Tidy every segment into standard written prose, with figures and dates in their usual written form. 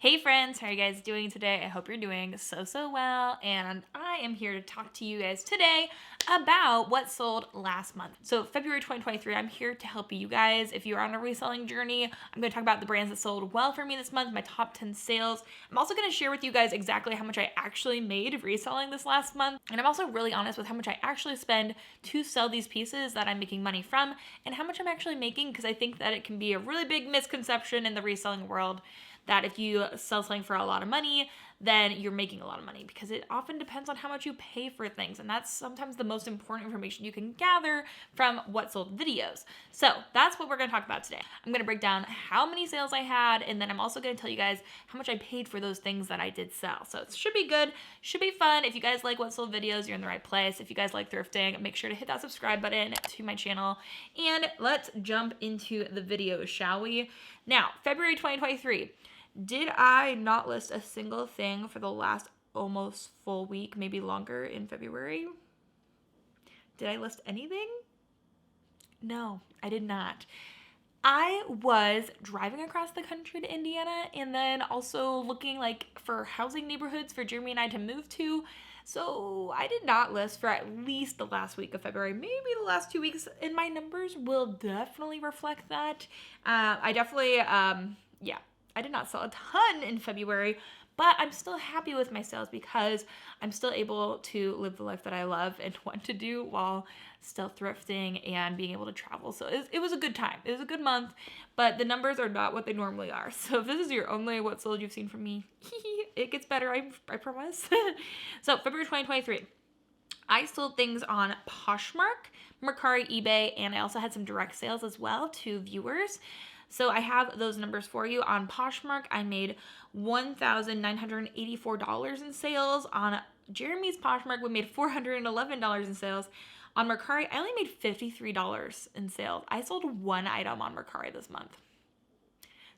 Hey friends, how are you guys doing today? I hope you're doing so well, and I am here to talk to you guys today about what sold last month. So February 2023, I'm here to help you guys if you're on a reselling journey. I'm going to talk about the brands that sold well for me this month, my top 10 sales. I'm also going to share with you guys exactly how much I actually made reselling this last month, and I'm also really honest with how much I actually spend to sell these pieces that I'm making money from and how much I'm actually making, because I think that it can be a really big misconception in the reselling world that if you sell something for a lot of money, then you're making a lot of money, because it often depends on how much you pay for things. And that's sometimes the most important information you can gather from what sold videos. So that's what we're going to talk about today. I'm going to break down how many sales I had, and then I'm also going to tell you guys how much I paid for those things that I did sell. So it should be good, should be fun. If you guys like what sold videos, you're in the right place. If you guys like thrifting, make sure to hit that subscribe button to my channel. And let's jump into the video, shall we? Now, February 2023. Did I not list a single thing for the last almost full week, maybe longer, in February? Did I list anything? No, I did not. I was driving across the country to Indiana and then also looking for housing neighborhoods for Jeremy and I to move to. So I did not list for at least the last week of February, maybe the last 2 weeks, and my numbers will definitely reflect that. I did not sell a ton in February, but I'm still happy with my sales because I'm still able to live the life that I love and want to do while still thrifting and being able to travel. So it was a good time. It was a good month, but the numbers are not what they normally are. So if this is your only what sold you've seen from me, it gets better, I promise. So February 2023. I sold things on Poshmark, Mercari, eBay, and I also had some direct sales as well to viewers. So I have those numbers for you. On Poshmark, I made $1,984 in sales. On Jeremy's Poshmark, we made $411 in sales. On Mercari, I only made $53 in sales. I sold one item on Mercari this month.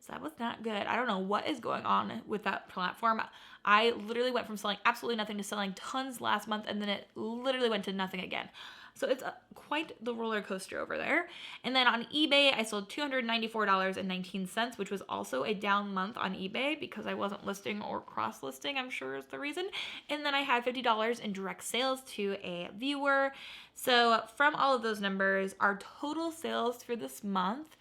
So that was not good. I don't know what is going on with that platform. I literally went from selling absolutely nothing to selling tons last month, and then it literally went to nothing again. So it's quite the roller coaster over there. And then on eBay, I sold $294.19, which was also a down month on eBay because I wasn't listing or cross-listing, I'm sure is the reason. And then I had $50 in direct sales to a viewer. So from all of those numbers, our total sales for this month,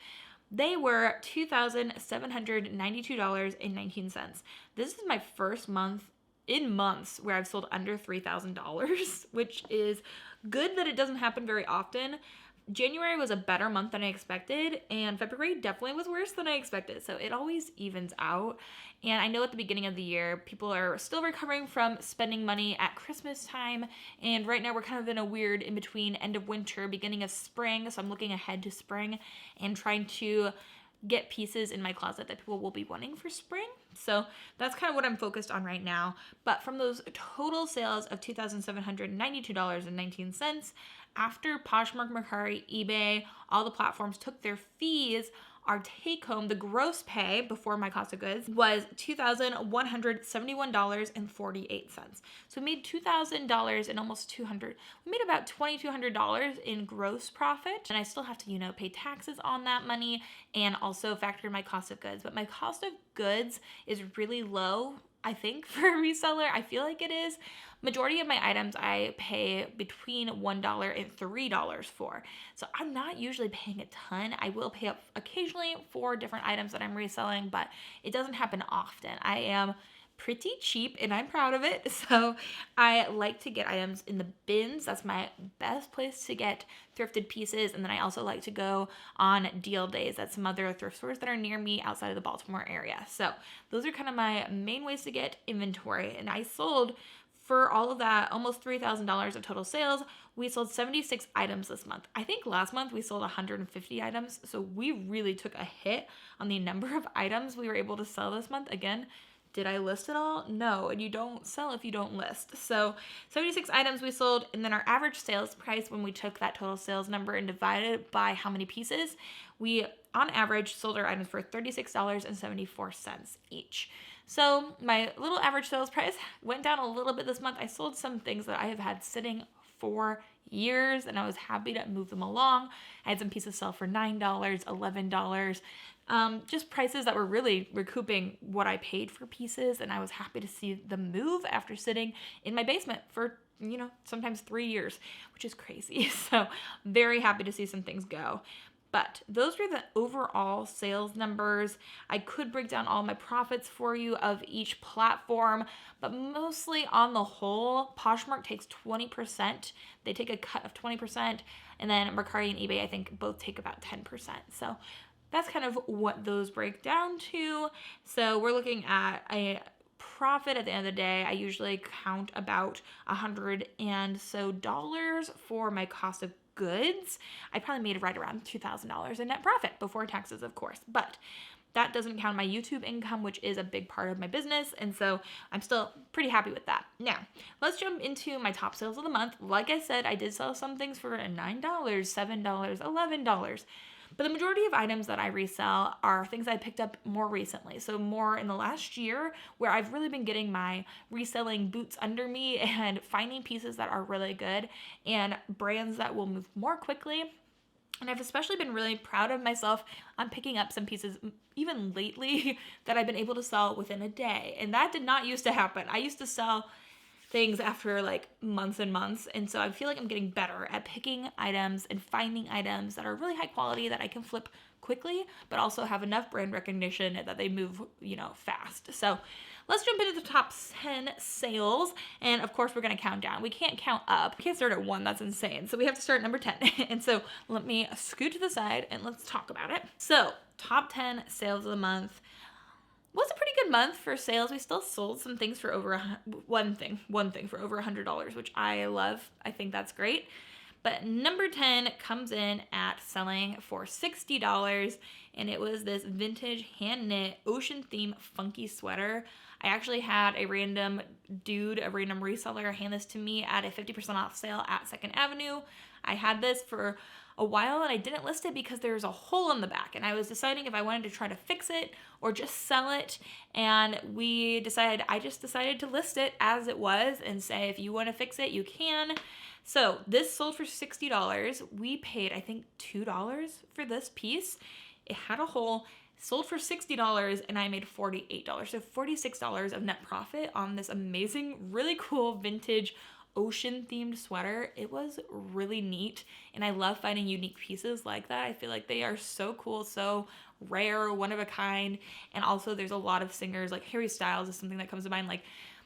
they were $2,792.19. This is my first month in months where I've sold under $3,000, which is good that it doesn't happen very often. January was a better month than I expected, and February definitely was worse than I expected. So it always evens out. And I know at the beginning of the year, people are still recovering from spending money at Christmas time. And right now we're kind of in a weird in-between end of winter, beginning of spring. So I'm looking ahead to spring and trying to get pieces in my closet that people will be wanting for spring. So that's kind of what I'm focused on right now. But from those total sales of $2,792.19, after Poshmark, Mercari, eBay, all the platforms took their fees, our take home, the gross pay before my cost of goods, was $2,171.48. So we made $2,000 and almost $200. We made about $2,200 in gross profit. And I still have to, pay taxes on that money and also factor in my cost of goods. But my cost of goods is really low, I think, for a reseller. I feel like it is. Majority of my items I pay between $1 and $3 for. So I'm not usually paying a ton. I will pay up occasionally for different items that I'm reselling, but it doesn't happen often. I am pretty cheap and I'm proud of it. So I like to get items in the bins. That's my best place to get thrifted pieces. And then I also like to go on deal days at some other thrift stores that are near me outside of the Baltimore area. So those are kind of my main ways to get inventory. And I sold, for all of that, almost $3,000 of total sales. We sold 76 items this month. I think last month we sold 150 items. So we really took a hit on the number of items we were able to sell this month. Again, did I list it all? No, and you don't sell if you don't list. So 76 items we sold, and then our average sales price when we took that total sales number and divided by how many pieces, we on average sold our items for $36.74 each. So my little average sales price went down a little bit this month. I sold some things that I have had sitting for years, and I was happy to move them along. I had some pieces sell for $9, $11, just prices that were really recouping what I paid for pieces. And I was happy to see them move after sitting in my basement for, sometimes 3 years, which is crazy. So very happy to see some things go. But those were the overall sales numbers. I could break down all my profits for you of each platform, but mostly on the whole, Poshmark takes 20%. They take a cut of 20%, and then Mercari and eBay, I think, both take about 10%. So that's kind of what those break down to. So we're looking at a profit at the end of the day. I usually count about $100 and so for my cost of goods. I probably made right around $2,000 in net profit before taxes, of course, but that doesn't count my YouTube income, which is a big part of my business. And so I'm still pretty happy with that. Now, let's jump into my top sales of the month. Like I said, I did sell some things for $9, $7, $11. But the majority of items that I resell are things I picked up more recently. So more in the last year, where I've really been getting my reselling boots under me and finding pieces that are really good and brands that will move more quickly. And I've especially been really proud of myself on picking up some pieces even lately that I've been able to sell within a day. And that did not used to happen. I used to sell things after like months and months. And so I feel like I'm getting better at picking items and finding items that are really high quality that I can flip quickly, but also have enough brand recognition that they move, fast. So let's jump into the top 10 sales. And of course, we're going to count down. We can't count up. We can't start at 1. That's insane. So we have to start at number 10. And so let me scoot to the side and let's talk about it. So top 10 sales of the month. Was a pretty good month for sales. We still sold some things for over one thing for over $100, which I love. I think that's great. But number 10 comes in at selling for $60, and it was this vintage hand knit ocean theme funky sweater. I actually had a random reseller hand this to me at a 50% off sale at 2nd Avenue. I had this for a while and I didn't list it because there was a hole in the back, and I was deciding if I wanted to try to fix it or just sell it. And I just decided to list it as it was and say, if you want to fix it, you can. So this sold for $60. We paid, I think, $2 for this piece. It had a hole, sold for $60, and I made $48. So $46 of net profit on this amazing, really cool vintage ocean themed sweater. It was really neat, and I love finding unique pieces like that. I feel like they are so cool, so rare, one of a kind. And also there's a lot of singers, like Harry Styles is something that comes to mind. Like,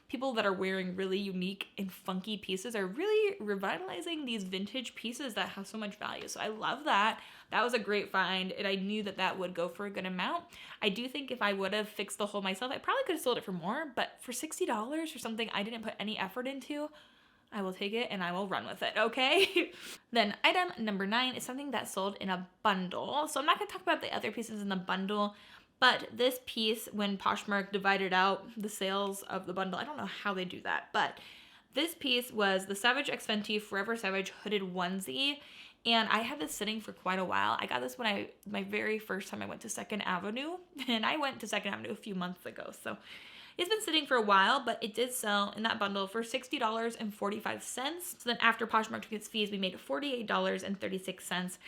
people that are wearing really unique and funky pieces are really revitalizing these vintage pieces that have so much value. So I love that. That was a great find, and I knew that would go for a good amount. I do think if I would have fixed the hole myself, I probably could have sold it for more, but for $60 for something I didn't put any effort into, I will take it and I will run with it, okay? Then item number 9 is something that sold in a bundle. So I'm not going to talk about the other pieces in the bundle, but this piece, when Poshmark divided out the sales of the bundle, I don't know how they do that, but this piece was the Savage X Fenty Forever Savage hooded onesie. And I had this sitting for quite a while. I got this when my very first time I went to 2nd Avenue, and I went to 2nd Avenue a few months ago. So it's been sitting for a while, but it did sell in that bundle for $60.45. So then after Poshmark took its fees, we made $48.36.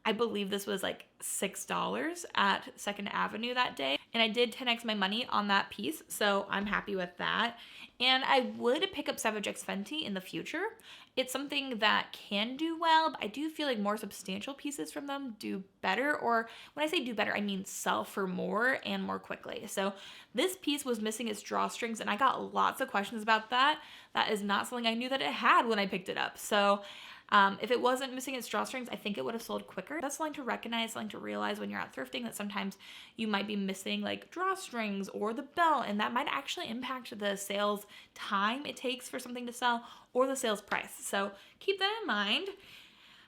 I believe this was like $6 at 2nd Avenue that day. And I did 10x my money on that piece, so I'm happy with that. And I would pick up Savage X Fenty in the future. It's something that can do well, but I do feel like more substantial pieces from them do better. Or when I say do better, I mean sell for more and more quickly. So this piece was missing its drawstrings, and I got lots of questions about that. That is not something I knew that it had when I picked it up. So if it wasn't missing its drawstrings, I think it would have sold quicker. That's something to recognize, something to realize when you're out thrifting, that sometimes you might be missing like drawstrings or the belt, and that might actually impact the sales time it takes for something to sell or the sales price. So keep that in mind.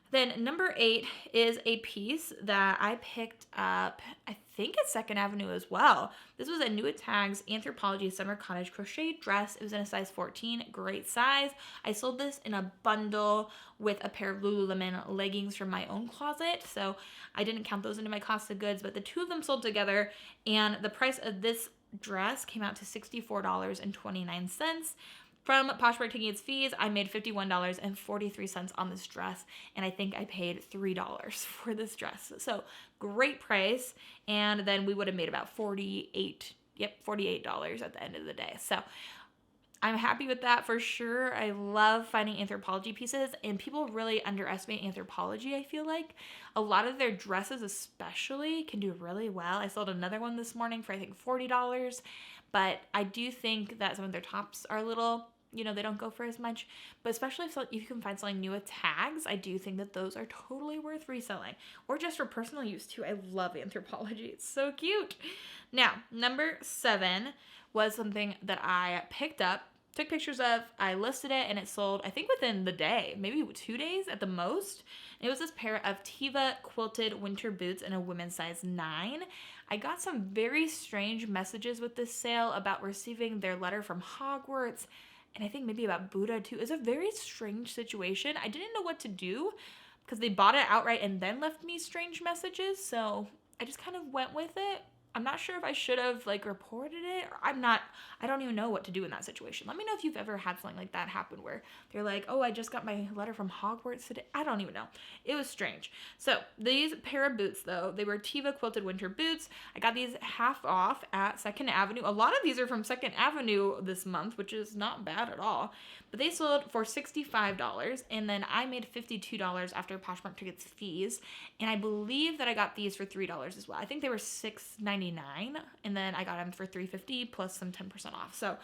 Then number 8 is a piece that I picked up, I think at 2nd Avenue as well. This was a New at Tags Anthropology Summer Cottage Crochet dress. It was in a size 14, great size. I sold this in a bundle with a pair of Lululemon leggings from my own closet. So I didn't count those into my cost of goods, but the two of them sold together, and the price of this dress came out to $64.29. From Poshmark taking its fees, I made $51.43 on this dress, and I think I paid $3 for this dress. So great price, and then we would have made about $48 at the end of the day. So I'm happy with that for sure. I love finding Anthropology pieces, and people really underestimate Anthropology, I feel like. A lot of their dresses especially can do really well. I sold another one this morning for I think $40, but I do think that some of their tops are a little, you know, they don't go for as much, but especially if you can find something new with tags, I do think that those are totally worth reselling, or just for personal use too. I love Anthropology. It's so cute. Now, number 7 was something that I picked up, took pictures of, I listed it, and it sold, I think within the day, maybe 2 days at the most. It was this pair of Teva quilted winter boots in a women's size 9. I got some very strange messages with this sale about receiving their letter from Hogwarts, and I think maybe about Buddha too. It's a very strange situation. I didn't know what to do because they bought it outright and then left me strange messages, so I just kind of went with it. I'm not sure if I should have like reported it, or I don't even know what to do in that situation. Let me know if you've ever had something like that happen where they're like, oh, I just got my letter from Hogwarts today. I don't even know. It was strange. So these pair of boots though, they were Teva quilted winter boots. I got these half off at 2nd Avenue. A lot of these are from 2nd Avenue this month, which is not bad at all. But they sold for $65, and then I made $52 after Poshmark took its fees. And I believe that I got these for $3 as well. I think they were $6.99, and then I got them for $3.50 plus some 10% off. So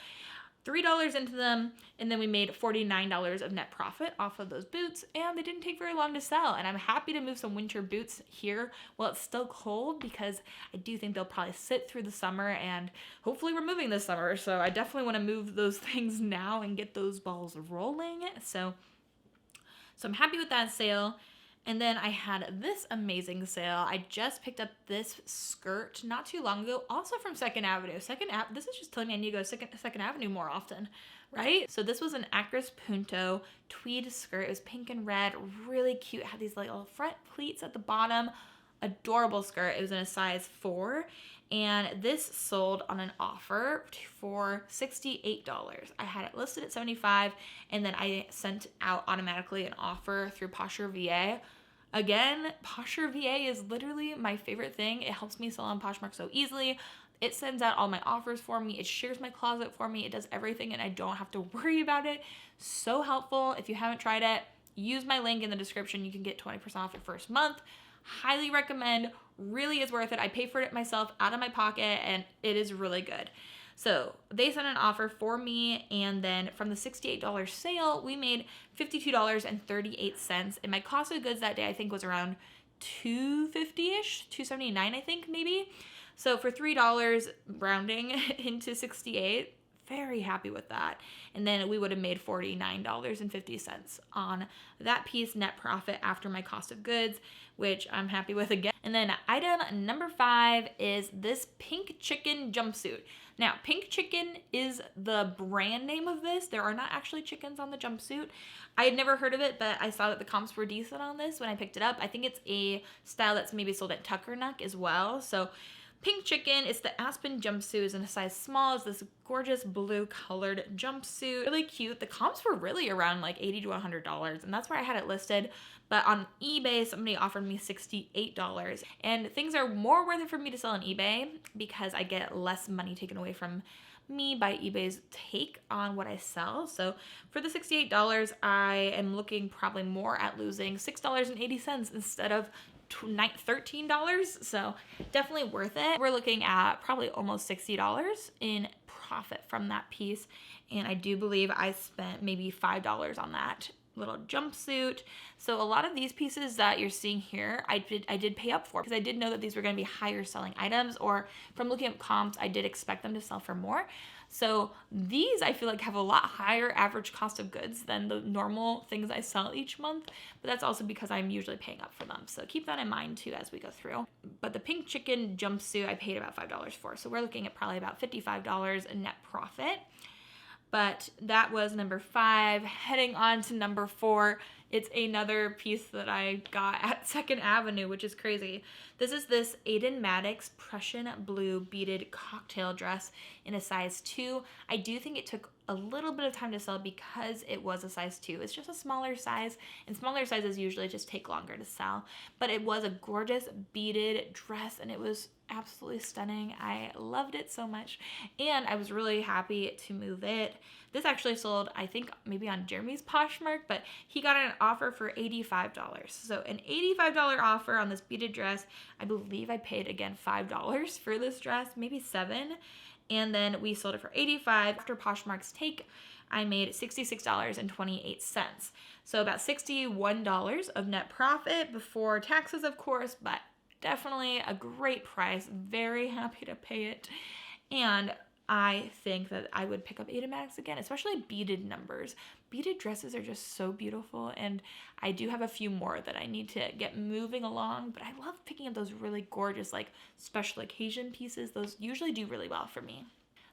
$3 into them, and then we made $49 of net profit off of those boots, and they didn't take very long to sell. And I'm happy to move some winter boots here while it's still cold, because I do think they'll probably sit through the summer, and hopefully we're moving this summer. So I definitely want to move those things now and get those balls rolling. So I'm happy with that sale. And then I had this amazing sale. I just picked up this skirt not too long ago, also from 2nd Avenue. This is just telling me I need to go to 2nd Avenue more often, right? So this was an Acris Punto tweed skirt. It was pink and red, really cute. It had these little front pleats at the bottom. Adorable skirt. It was in a size 4. And this sold on an offer for $68. I had it listed at $75, and then I sent out automatically an offer through Posher VA. Again, Posher VA is literally my favorite thing. It helps me sell on Poshmark so easily. It sends out all my offers for me. It shares my closet for me. It does everything, and I don't have to worry about it. So helpful. If you haven't tried it, use my link in the description. You can get 20% off your first month. Highly recommend. Really is worth it. I pay for it myself out of my pocket, and it is really good. So they sent an offer for me, and then from the $68 sale, we made $52.38. And my cost of goods that day, I think, was around $250-ish, $279, I think, maybe. So for $3, rounding into 68, very happy with that. And then we would have made $49.50 on that piece net profit after my cost of goods, which I'm happy with again. And then item number 5 is this pink chicken jumpsuit. Now, Pink Chicken is the brand name of this. There are not actually chickens on the jumpsuit. I had never heard of it, but I saw that the comps were decent on this when I picked it up. I think it's a style that's maybe sold at Tuckernuck as well. So Pink Chicken, it's the Aspen jumpsuit, is in a size small. It's this gorgeous blue colored jumpsuit. Really cute. The comps were really around like $80 to $100, and that's where I had it listed. But on eBay, somebody offered me $68. And things are more worth it for me to sell on eBay because I get less money taken away from me by eBay's take on what I sell. So for the $68, I am looking probably more at losing $6.80 instead of $13. So definitely worth it. We're looking at probably almost $60 in profit from that piece. And I do believe I spent maybe $5 on that little jumpsuit. So a lot of these pieces that you're seeing here, I did pay up for because I did know that these were going to be higher selling items, or from looking at comps, I did expect them to sell for more. So these I feel like have a lot higher average cost of goods than the normal things I sell each month, but that's also because I'm usually paying up for them. So keep that in mind too as we go through. But the Pink Chicken jumpsuit I paid about $5 for. So we're looking at probably about $55 in net profit. But that was number 5. Heading on to number 4 It's another piece that I got at 2nd Avenue, which is crazy. This is this Aiden Maddox Prussian blue beaded cocktail dress in a size 2. I do think it took a little bit of time to sell because it was a size 2. It's just a smaller size, and smaller sizes usually just take longer to sell. But it was a gorgeous beaded dress, and it was absolutely stunning. I loved it so much, and I was really happy to move it. This actually sold, I think, maybe on Jeremy's Poshmark, but he got an offer for $85. So an $85 offer on this beaded dress. I believe I paid, again, $5 for this dress, maybe $7. And then we sold it for $85. After Poshmark's take, I made $66.28. So about $61 of net profit before taxes, of course, but definitely a great price. Very happy to pay it. And I think that I would pick up Aiden Maddox again, especially beaded numbers. Beaded dresses are just so beautiful, and I do have a few more that I need to get moving along, but I love picking up those really gorgeous, like, special occasion pieces. Those usually do really well for me.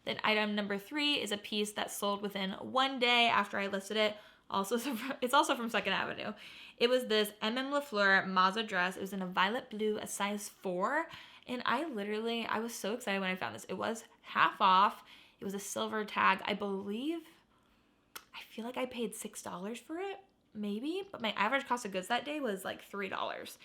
Then item number 3 is a piece that sold within 1 day after I listed it. It's also from 2nd Avenue. It was this Lafleur Mazza dress. It was in a violet blue, a size 4. And I was so excited when I found this. It was half off. It was a silver tag. I feel like I paid $6 for it, maybe. But my average cost of goods that day was like $3.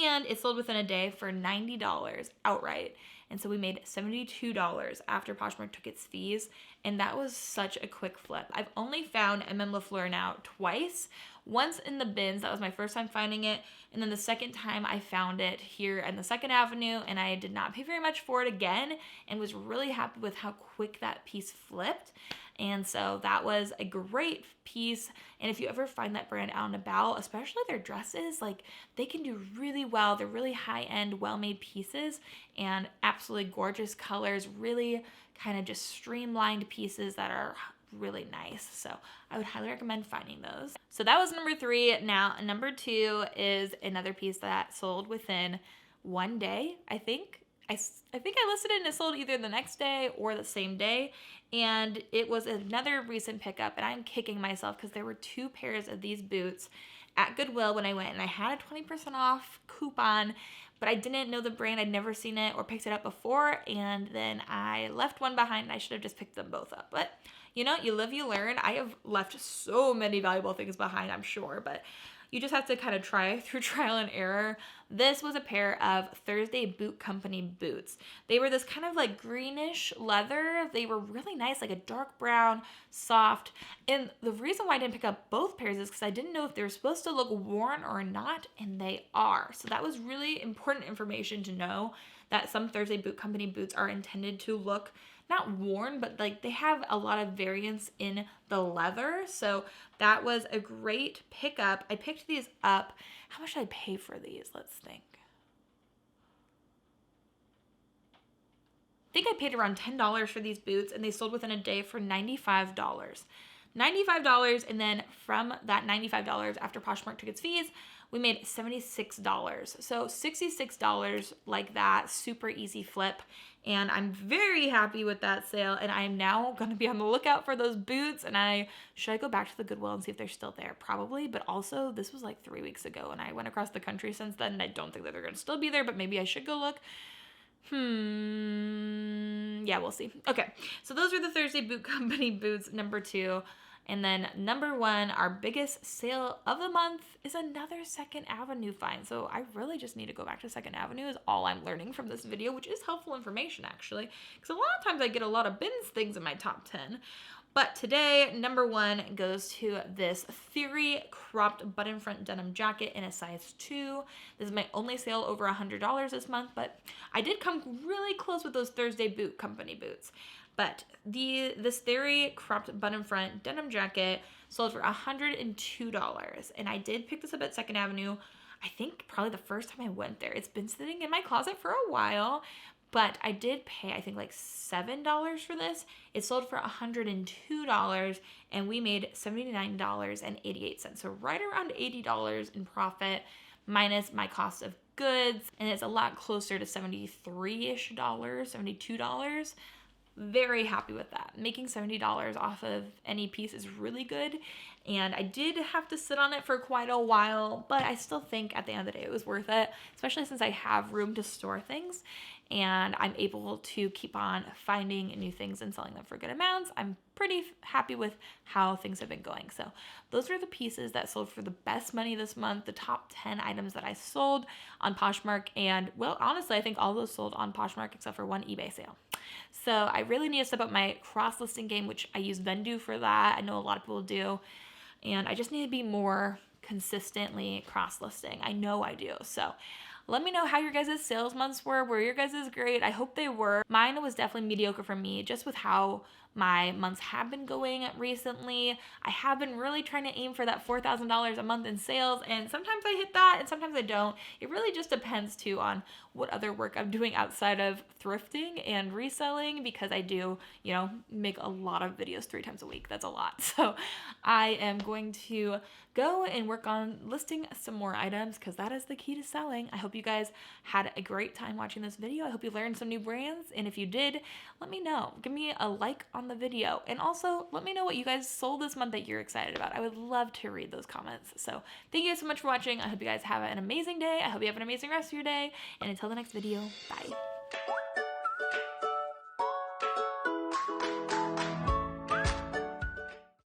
And it sold within a day for $90 outright. And so we made $72 after Poshmark took its fees. And that was such a quick flip. I've only found Lafleur now twice. Once in the bins, that was my first time finding it. And then the second time I found it here on the 2nd Avenue, and I did not pay very much for it again, and was really happy with how quick that piece flipped. And so that was a great piece. And if you ever find that brand out and about, especially their dresses, like, they can do really well. They're really high-end, well-made pieces, and absolutely gorgeous colors, really kind of just streamlined pieces that are really nice. So I would highly recommend finding those. So that was number 3. Now, number 2 is another piece that sold within 1 day, I think. I think I listed it and it sold either the next day or the same day. And it was another recent pickup, and I'm kicking myself because there were 2 pairs of these boots at Goodwill when I went, and I had a 20% off coupon, but I didn't know the brand. I'd never seen it or picked it up before, and then I left one behind, and I should have just picked them both up. But you know, you live, you learn. I have left so many valuable things behind, I'm sure, but you just have to kind of try through trial and error. This was a pair of Thursday Boot Company boots. They were this kind of like greenish leather. They were really nice, like a dark brown, soft. And the reason why I didn't pick up both pairs is because I didn't know if they were supposed to look worn or not, and they are. So that was really important information to know, that some Thursday Boot Company boots are intended to look not worn, but like they have a lot of variance in the leather. So that was a great pickup. I picked these up. How much did I pay for these? Let's think. I think I paid around $10 for these boots, and they sold within a day for $95. $95, and then from that $95 after Poshmark took its fees, we made $76. So $66 like that, super easy flip. And I'm very happy with that sale, and I am now going to be on the lookout for those boots. And should I go back to the Goodwill and see if they're still there? Probably, but also this was like 3 weeks ago, and I went across the country since then, and I don't think that they're going to still be there, but maybe I should go look. Yeah, we'll see. Okay, so those are the Thursday Boot Company boots, number 2. And then number 1, our biggest sale of the month, is another 2nd Avenue find. So I really just need to go back to 2nd Avenue is all I'm learning from this video, which is helpful information actually. Because a lot of times I get a lot of bins things in my top 10. But today, number 1 goes to this Theory cropped button front denim jacket in a size 2. This is my only sale over $100 this month, but I did come really close with those Thursday Boot Company boots. But this Theory cropped button front denim jacket sold for $102. And I did pick this up at 2nd Avenue, I think probably the first time I went there. It's been sitting in my closet for a while, but I did pay, I think, like $7 for this. It sold for $102, and we made $79.88. So right around $80 in profit, minus my cost of goods. And it's a lot closer to $73-ish, $72. very happy with that. Making $70 off of any piece is really good. And I did have to sit on it for quite a while, but I still think at the end of the day it was worth it, especially since I have room to store things and I'm able to keep on finding new things and selling them for good amounts. I'm pretty happy with how things have been going. So those are the pieces that sold for the best money this month, the top 10 items that I sold on Poshmark. And well, honestly, I think all those sold on Poshmark except for one eBay sale. So I really need to step up my cross-listing game, which I use Vendoo for that. I know a lot of people do. And I just need to be more consistently cross-listing. I know I do. So let me know how your guys' sales months were your guys' great? I hope they were. Mine was definitely mediocre for me, just with how my months have been going recently. I have been really trying to aim for that $4,000 a month in sales, and sometimes I hit that and sometimes I don't. It really just depends too on what other work I'm doing outside of thrifting and reselling, because I do, you know, make a lot of videos 3 times a week. That's a lot. So I am going to go and work on listing some more items, because that is the key to selling. I hope you guys had a great time watching this video. I hope you learned some new brands, and if you did, let me know. Give me a like on the video, and also let me know what you guys sold this month that you're excited about. I would love to read those comments. So thank you guys so much for watching. I hope you guys have an amazing day. I hope you have an amazing rest of your day, and until the next video, bye.